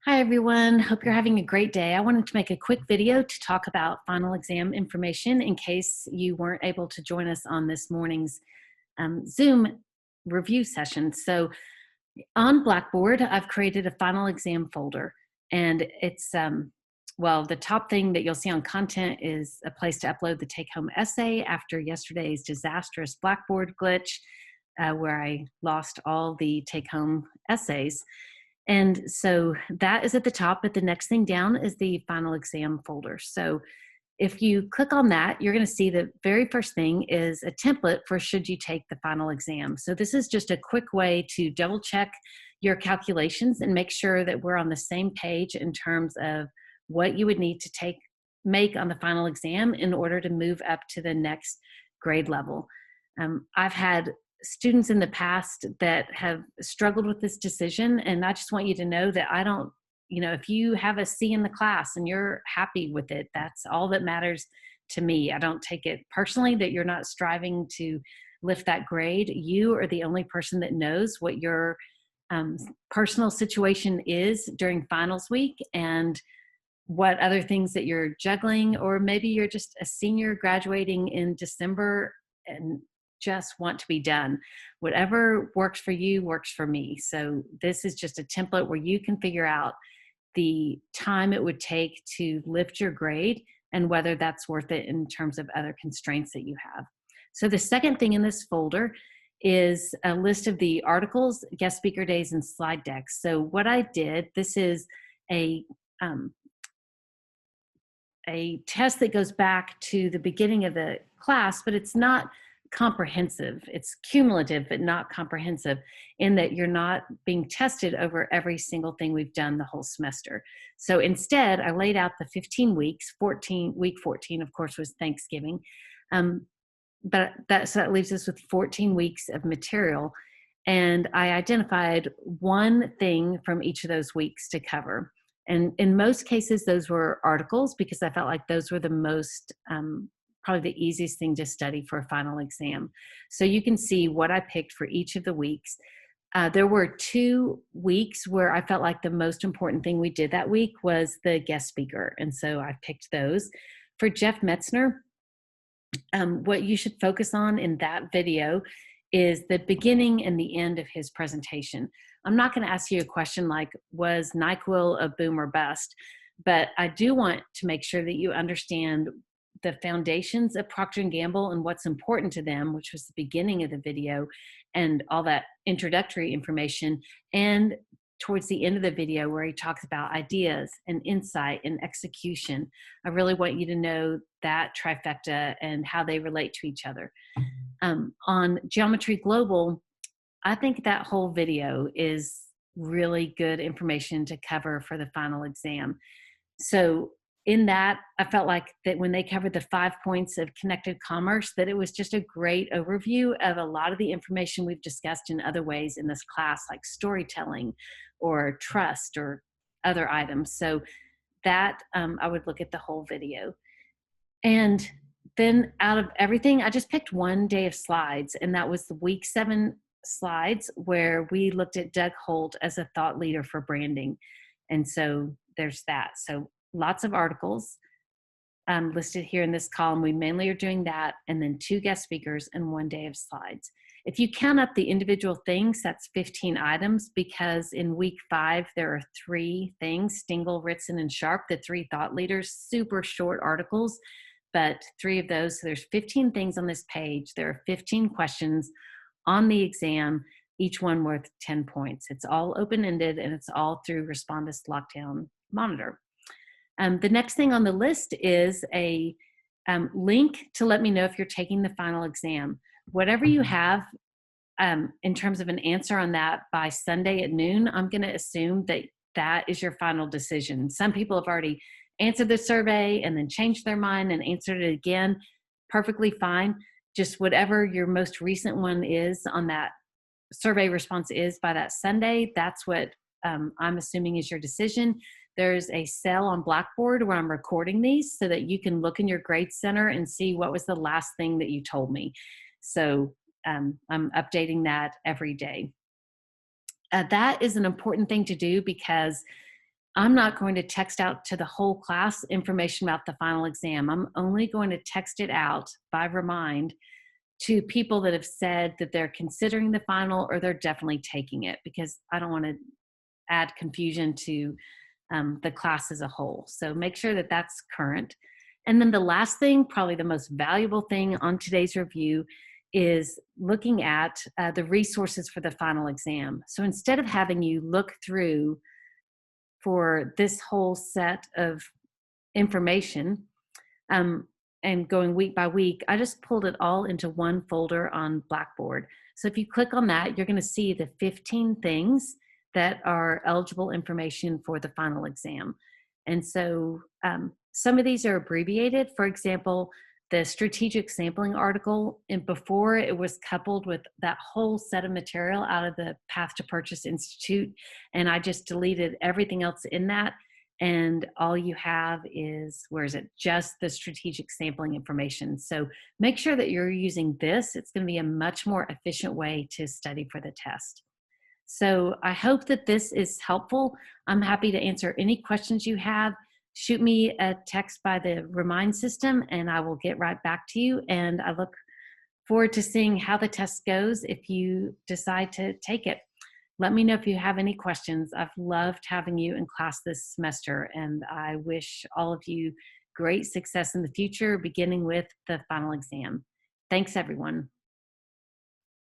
Hi, everyone. Hope you're having a great day. I wanted to make a quick video to talk about final exam information in case you weren't able to join us on this morning's Zoom review session. So on Blackboard, I've created a final exam folder, and well, the top thing that you'll see on content is a place to upload the take-home essay after yesterday's disastrous Blackboard glitch, where I lost all the take-home essays. And so that is at the top, but the next thing down is the final exam folder. So if you click on that, you're going to see the very first thing is a template for should you take the final exam. So this is just a quick way to double check your calculations and make sure that we're on the same page in terms of what you would need to make on the final exam in order to move up to the next grade level. I've had students in the past that have struggled with this decision, and I just want you to know that I don't, if you have a C in the class and you're happy with it, that's all that matters to me. I don't take it personally that you're not striving to lift that grade. You are the only person that knows what your personal situation is during finals week and what other things that you're juggling, or maybe you're just a senior graduating in December and just want to be done. Whatever works for you works for me. So this is just a template where you can figure out the time it would take to lift your grade and whether that's worth it in terms of other constraints that you have. So the second thing in this folder is a list of the articles, guest speaker days, and slide decks. So what I did, this is a test that goes back to the beginning of the class, but it's not comprehensive. It's cumulative, but not comprehensive, in that you're not being tested over every single thing we've done the whole semester. So instead, I laid out the 15 weeks, week 14, of course, was Thanksgiving. So that leaves us with 14 weeks of material. And I identified one thing from each of those weeks to cover. And in most cases, those were articles because I felt like those were the most, probably the easiest thing to study for a final exam. So you can see what I picked for each of the weeks. There were 2 weeks where I felt like the most important thing we did that week was the guest speaker. And so I picked those. For Jeff Metzner, what you should focus on in that video is the beginning and the end of his presentation. I'm not going to ask you a question like, was NyQuil a boom or bust? But I do want to make sure that you understand the foundations of Procter & Gamble and what's important to them, which was the beginning of the video and all that introductory information, and towards the end of the video where he talks about ideas and insight and execution. I really want you to know that trifecta and how they relate to each other. On Geometry Global, I think that whole video is really good information to cover for the final exam. So in that, I felt like that when they covered the 5 points of connected commerce, that it was just a great overview of a lot of the information we've discussed in other ways in this class, like storytelling or trust or other items. So that I would look at the whole video. And then out of everything, I just picked one day of slides, and that was the week 7 slides where we looked at Doug Holt as a thought leader for branding. And so there's that. So lots of articles listed here in this column. We mainly are doing that, and then 2 guest speakers and 1 day of slides. If you count up the individual things, that's 15 items, because in week 5, there are 3 things, Stingle, Ritson, and Sharp, the 3 thought leaders, super short articles, but 3 of those. So there's 15 things on this page. There are 15 questions on the exam, each one worth 10 points. It's all open-ended, and it's all through Respondus Lockdown Monitor. The next thing on the list is a link to let me know if you're taking the final exam. Whatever you have in terms of an answer on that by Sunday at noon, I'm going to assume that that is your final decision. Some people have already answered the survey and then changed their mind and answered it again. Perfectly fine. Just whatever your most recent one is on that survey response is by that Sunday, that's what I'm assuming is your decision. There's a cell on Blackboard where I'm recording these so that you can look in your grade center and see what was the last thing that you told me. So I'm updating that every day. That is an important thing to do because I'm not going to text out to the whole class information about the final exam. I'm only going to text it out by remind to people that have said that they're considering the final or they're definitely taking it, because I don't want to add confusion to the class as a whole. So make sure that that's current. And then the last thing, probably the most valuable thing on today's review, is looking at the resources for the final exam. So instead of having you look through for this whole set of information and going week by week, I just pulled it all into one folder on Blackboard. So if you click on that, you're going to see the 15 things that are eligible information for the final exam. And so some of these are abbreviated. For example, the strategic sampling article, and before it was coupled with that whole set of material out of the Path to Purchase Institute, and I just deleted everything else in that. And all you have is, where is it? Just the strategic sampling information. So make sure that you're using this. It's going to be a much more efficient way to study for the test. So I hope that this is helpful. I'm happy to answer any questions you have. Shoot me a text by the Remind system and I will get right back to you. And I look forward to seeing how the test goes if you decide to take it. Let me know if you have any questions. I've loved having you in class this semester, and I wish all of you great success in the future, beginning with the final exam. Thanks, everyone.